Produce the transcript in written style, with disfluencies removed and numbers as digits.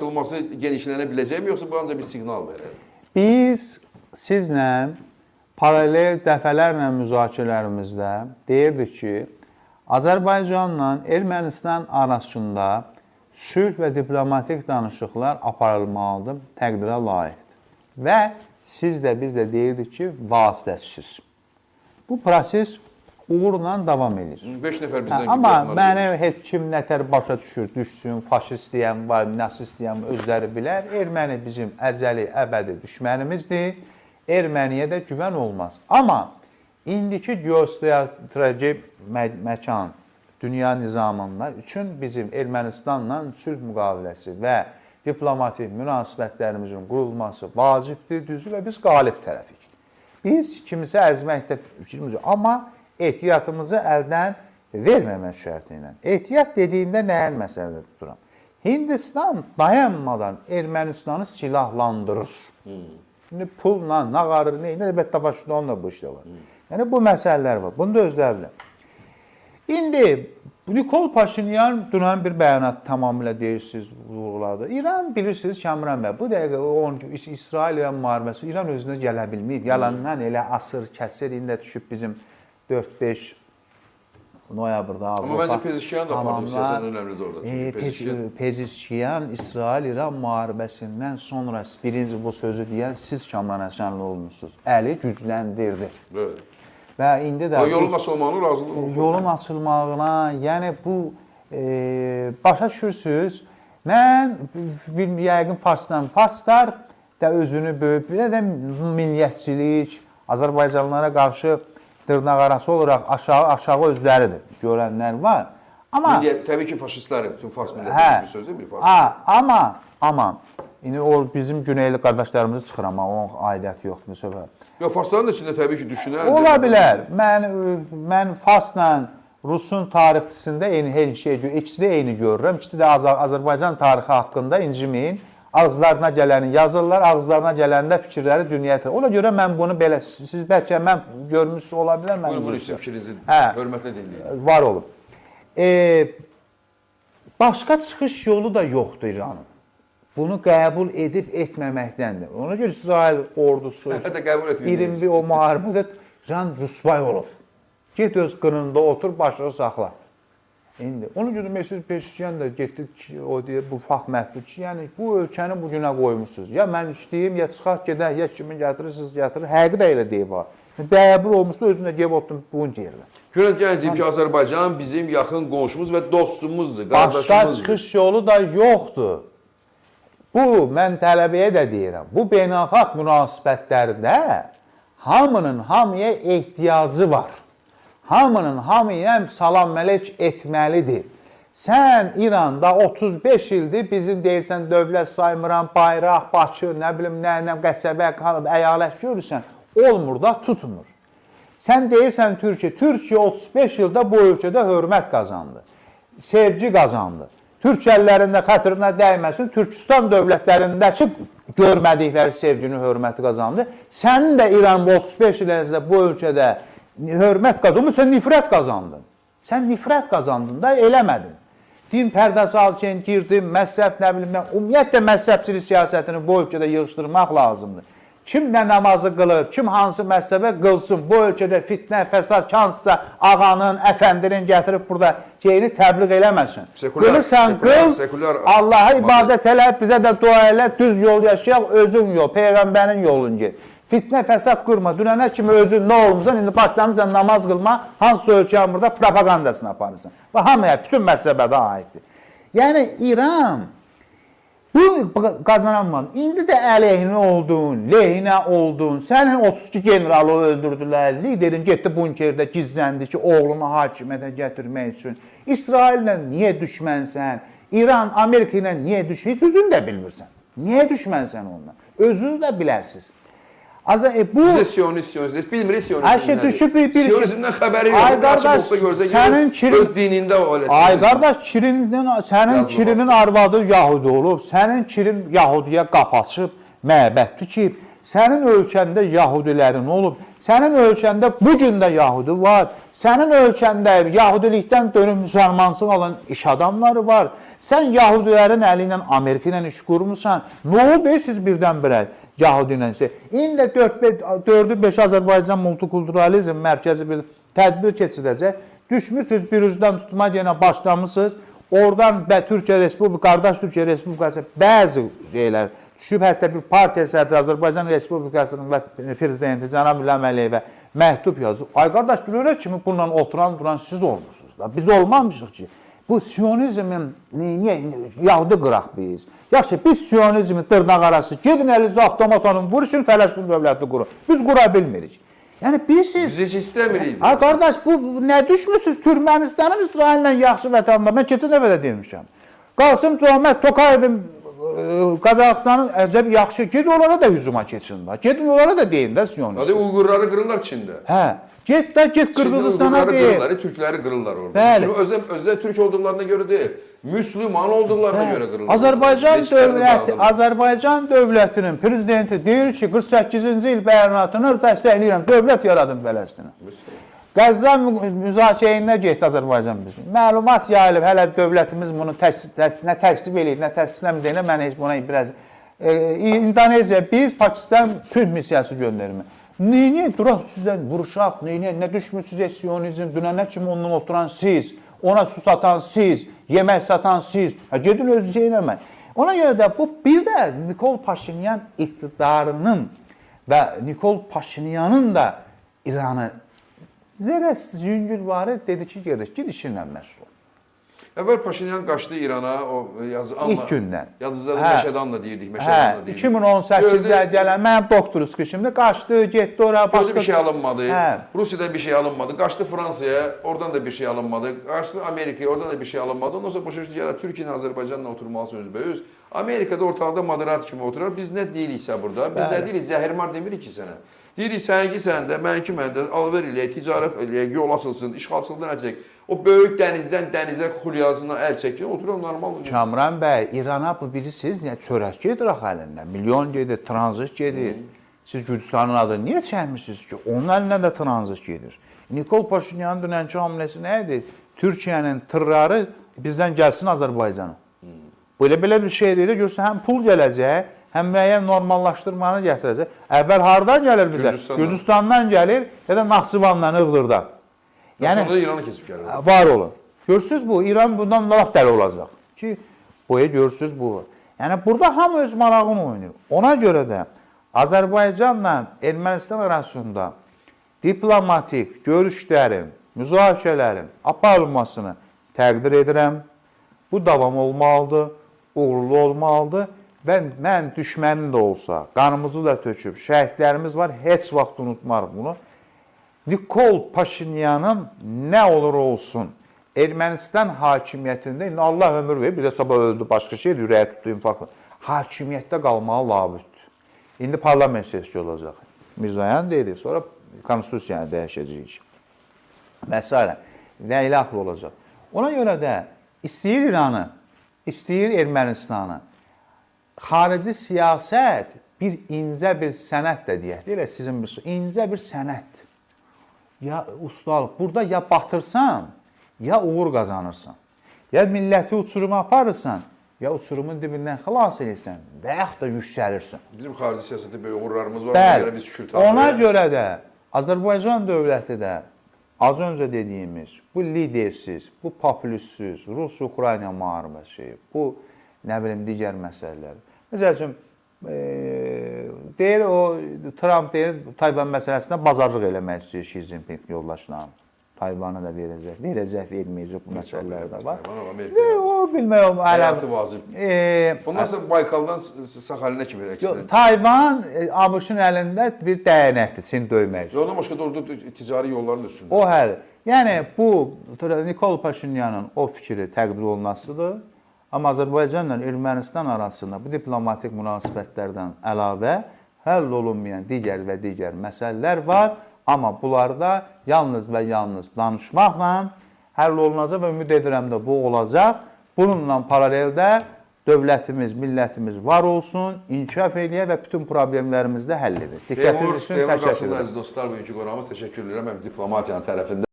Açılması genişlənə biləcək mi, yoxsa bu ancaq bir siqnal verir? Biz sizlə paralel dəfələrlə müzakirələrimizdə deyirdik ki, Azərbaycanla Ermənistan arasında sülh və diplomatik danışıqlar aparılmalıdır, təqdirə layiqdir. Və siz də biz də deyirdik ki, vasitəsiz. Bu proses uğurla davam edir. 5 nəfər bizdən gibi amma məni heç kim nətər başa düşsün, faşist deyən var, nasist deyən özləri bilər. Erməni bizim əzəli, əbədi düşmənimizdir. Erməniyə də güvən olmaz. Amma indiki geostrateji məkan, dünya nizamında üçün bizim Ermənistanla sülh müqaviləsi və diplomatik münasibətlərimizin qurulması vacibdir, düzdür və biz qalib tərəfik. Biz kimisə əzməkdə fikrimiz yox, amma ehtiyatımızı əldən verməmək şərti ilə. Ehtiyat dediyimdə nəyin məsələdə tuturam? Hindistan dayanmadan Ermənistanı silahlandırır. Şimdi pulla, nağarır, neyini, əlbəttə Vaşinqtonla bu işdə var. Yəni bu məsələlər var. Bunu da özlərlə. İndi Nikol Paşinyan dünən bir bəyanat tamamilə deyirsiniz, vurğuladı. İran bilirsiniz Kamran bəy, bu dəqiqə İsrail-İran müharibəsi İran özünə gələ bilməyib. Yalandan elə asır, kəsir, indi düşüb bizim 4-5 noyabrda Avropa. Amma məncə Pezişkiyan da pardon, siyasət önəmlidir orada. Pezişkiyan İsrail-İran müharibəsindən sonra birinci bu sözü deyən siz Kamran Əsənli olmuşsunuz. Əli gücləndirdi. Evet. Və indi də yolun açılmağına razılıq. Yolun açılmağına, yəni bu başa düşürsünüz. Mən yəqin farslar da özünü böyük bir də milliyyətçilik, Azərbaycanlılara qarşı dırnaq arası olaraq aşağı özləridir. Görənlər var. Amma təbii ki, faşistlər, bütün fars millətləri bir sözü bir fars. Amma indi o bizim güneyli qardaşlarımızı çıxır, amma onun aidiyyəti yoxdur bu səfər. Yox, farsların da içində təbii ki, düşünər. Ola bilər. Mən farsla Rusun tarixçisində eyni şey, ikisi də eyni görürəm. İkisi də Azərbaycan tarixi haqqında inciməyin. Ağızlarına gələni yazırlar, ağızlarına gələndə fikirləri dünyaya. Ona görə mən bunu belə, siz bəlkə mən görmüşsünüz ola bilər. Buyurun, fikrinizi hörmətlə dinləyək. Var olun. Başqa çıxış yolu da yoxdur İranın. Bunu qəbul edib etməməkdəndir. Ona görə İsrail ordusu 21 o müharibədə İran rüsvay olub. Get öz qınında otur, başını saxla. İndi ona görə Mesut Peşkyan da getdi o deyir bu fakt məhdud ki, yəni bu ölkəni bu günə qoymusunuz. Ya mən işləyim, ya çıxaq gedək, ya kimi gətirirsiniz, gətirir. Həqiqi də elə deyib ha. Qəbul olmuşdu, özündə gəlib oturdum bunun yerində. Görən deyib ki, Azərbaycan bizim yaxın qonşumuz və dostumuzdur, qardaşımızdır. Başqa çıxış yolu da yoxdur. Bu, mən tələbəyə də deyirəm, bu beynəlxalq münasibətlərdə hamının hamıya ehtiyacı var. Hamının hamıya salam mələk etməlidir. Sən İranda 35 ildir bizim deyirsən dövlət saymıram, bayraq, Bakı, nə bilim, nə qəsəbə, əyalət görürsən, olmur da tutmur. Sən deyirsən Türkiyə 35 ildə bu ölkədə hörmət qazandı, sevgi qazandı. Türk əllərində xətrinə dəyməsin, Türkistan dövlətlərindəki görmədikləri sevgini, hörməti qazandı. Sənin də İran 35 il ərzində bu ölkədə hörmət qazandın, sən nifrət qazandın. Sən nifrət qazandın da eləmədin. Din pərdəsi alkən girdin, məzhəb, nə bilim, ümumiyyətlə məzhəbçilik siyasətini bu ölkədə yığışdırmaq lazımdır. Kim nə namazı qılır, kim hansı məzhəbə qılsın, bu ölkədə fitnə, fəsad, kansısa ağanın, əfəndinin gətirib burada şeyini təbliğ eləməsin. Qılırsan, qıl, Allaha ibadət elə, bizə də dua elə, düz yol yaşayaq, özün yol, Peyğəmbərin yolun get. Fitnə, fəsad qurma, dünənə kimi özün nə olmuşsan, indi başlamısan namaz qılma, hansı ölkənin burada propagandasını aparırsan. Və hamıya, bütün məzhəbədə aiddir. Yəni, İran bu qazananman, indi də əleyhinə oldun, lehinə oldun, sənin 32 generalı öldürdülər, liderin getdi bunkerdə gizləndi ki, oğlunu hakimiyyətə gətirmək üçün. İsraillə niyə düşmənsən, İran, Amerika ilə niyə düşmənsən, heç özün də bilmirsən. Niyə düşmənsən onunla? Özünüz də bilərsiniz. Bizə siyonist, bilmirik siyonizmdən. Siyonizmdən xəbəri yox. Ay qardaş, öz dinində o eləsin. Ay qardaş, sənin Kirinin arvadı Yahudi olub, sənin Kirin Yahudiyə qap açıb, məbəddir ki, Sənin ölkəndə yahudilərin olub, sənin ölkəndə bu gün də yahudi var, sənin ölkəndə yahudilikdən dönüb müsəlmançılıq alan iş adamları var, sən yahudilərin əli ilə Amerika ilə iş qurmuşsan, nə oldu siz birdən-birə yahudi ilə? İndi 4-5 Azərbaycan multikulturalizm mərkəzi bir tədbir keçiriləcək, düşmüsünüz bir ucdan tutma yenə başlamışsınız, oradan Türkiyə Respublikası, qardaş Türkiyə Respublikası bəzi şeylər düşüb, hətta bir partiya sədri Azərbaycan Respublikasının prezidenti Cənab İlham Əliyevə məktub yazıb. Ay qardaş, bilirək kimi bununla oturan siz olmuşsunuz da. Biz olmamışıq ki. Bu siyonizmin niyə yahudi qıraq biz? Yaxşı, biz siyonizmin dırnaq arası gedin əlinizə avtomatonun vuruşun Fələstin dövləti qurun. Biz qura bilmirik. Yəni bilirsiniz. Biz heç istəmirik. Ay qardaş, bu nə düşmüsünüz? Türkmənistanın İsraillə yaxşı vətəndaşı. Mən keçən dəfə də demişəm. Qasım Cömət Tokayevin Qazaxıstanın əcəb yaxşı, gedin onlara da hücuma keçin. Gedin onlara da deyin də siyonist. Hadi Uyğurları qırırlar Çində. Hə. Get Qırğızistana deyil. Türkləri qırırlar orada. Bəli. Özdə Türk olduqlarına görə deyil, Müslüman olduqlarına görə qırırlar. Azərbaycan dövlətinin prezidenti deyir ki, 48-ci il bəyanatını dəstəkləyirəm, dövlət yaradım Fələstinə. Qəzza müzakirəyə getdi Azərbaycan bizim. Məlumat yayılıb, hələ dövlətimiz bunu nə təksib eləyir, nə təsdiqləmir, mən heç buna biraz... İndoneziya, biz Pakistan sülh missiyası göndərmə. Niyə duraq sizdən vuruşaq, nə düşmüsünüz siyonizm, dünənə kimi ondan oturan siz, ona su satan siz, yemək satan siz, gedin özü şey eləmək. Ona görə də bu bir də Nikol Paşinyan iqtidarının və Nikol Paşinyanın da İranı zərəsiz yüngül varı dedi ki, ged işinlə məsul ol. Əvvəl Paşinyan qaçdı İrana, o yazı anla. İlk gündən. Yazıcıda Məşədanla deyirdik, Məşədanla deyirdik. 2018-də gələn, mənim doktor çıxışımda qaçdı, getdi oraya. Gözü bir şey alınmadı, Rusiyadan bir şey alınmadı, qaçdı Fransaya, oradan da bir şey alınmadı, qaçdı Amerikaya, oradan da bir şey alınmadı. Ondan sonra başa düşdü ki, Türkiyə ilə Azərbaycanla oturmalısın üzbəüz. Amerikada ortalıqda moderat kimi oturur, biz nə deyiriksə burada, biz nə deyirik, zəhərmar demirik ki sənə. Deyirik, səninki səndə, mənki məndə, alver eləyək, ticarət eləyək, yol açılsın, işğalçılıqdan əl çək. O böyük dənizdən dənizə xulyasından əl çəkir, oturur normal. Kamran bəy, İrana bu bilirsiniz, çörək gedir axı əlində, milyon gedir, tranzit gedir. Siz Gürcistanın adını niyə çəkmirsiniz ki? Onun əlindən də tranzit gedir. Nikol Paşinyanın dünənki hamləsi nə idi? Türkiyənin tırları bizdən gəlsin Azərbaycana. Belə bir şey deyil, görürsən, həm pul gələcək, həm müəyyən normallaşdırmanı gətirəcək. Əvvəl hardan gəlir bizə? Gürcistandan gəlir, ya da Naxçıvandan, Iğdırdan. Yəni sonra da İranı keçib gəlir. Var olun. Görürsünüz bu, İran bundan laf dəli olacaq ki, boya görürsünüz bu. Yəni burada hamı öz marağını oynayır. Ona görə də Azərbaycanla Ermənistan arasında diplomatik görüşlərin, müzakirələrin aparılmasını təqdir edirəm. Bu davam olmalıdır, uğurlu olmalıdır və mən düşmənim də olsa, qanımızı da töküb, şəhidlərimiz var, heç vaxt unutmarım bunu. Nikol Paşinyanın nə olur olsun, Ermənistan hakimiyyətində, indi Allah ömür verir, bir də sabah öldü, başqa şey, ürəyə tutdu, infarktla, hakimiyyətdə qalmağı labüddür. İndi parlament sessi olacaq. Mirzoyan dedi, sonra konstitusiyanı dəyişəcəyik. Və s. Və ilə axır olacaq. Ona görə də istəyir İranı, istəyir Ermənistanı, xarici siyasət bir incə bir sənət də deyək, deyək, sizin bir incə bir sənətdir. Ya ustalıq, burada ya batırsan, ya uğur qazanırsan. Ya milləti uçuruma aparırsan, ya uçurumun dibindən xilas edirsən və yaxud da yüksəlirsən. Bizim xarici siyasətdə böyük uğurlarımız var. Bəli, ona görə də Azərbaycan dövləti də az öncə dediyimiz bu lidersiz, bu populistsiz, Rus-Ukrayna müharibəsi, bu nə bilim digər məsələlər. Məsəl üçün, deyir o, Trump deyir, Tayvan məsələsində bazarlıq eləmək istəyir Xi Jinping yoldaşla. Tayvanı da verəcək, verməyəcək bu məsələlər də var. O bilmək olmaz. Həyatı vazib. Ondan sonra Baykaldan Saxalinə kimi əksinə. Tayvan ABŞ-ın əlində bir dəyənəkdir, Çin döymək üçün. Ondan başqa da orada ticari yolların üstündə. O həll. Yəni bu Nikol Paşinyanın o fikri təqdir olunmasıdır. Amma Azərbaycanla Ermənistan arasında bu diplomatik münasibətlərdən əlavə həll olunmayan digər və digər məsələlər var. Amma bunlarda yalnız və yalnız danışmaqla həll olunacaq və ümid edirəm də bu olacaq. Bununla paraleldə dövlətimiz, millətimiz var olsun, inkişaf eləyə və bütün problemlərimizi də həll edir. Diqqətiniz üçün təşəkkür Teymur edirəm. əziz dostlar, bugünkü qonağımız təşəkkür edirəm. Həm diplomatiyanın tərəfində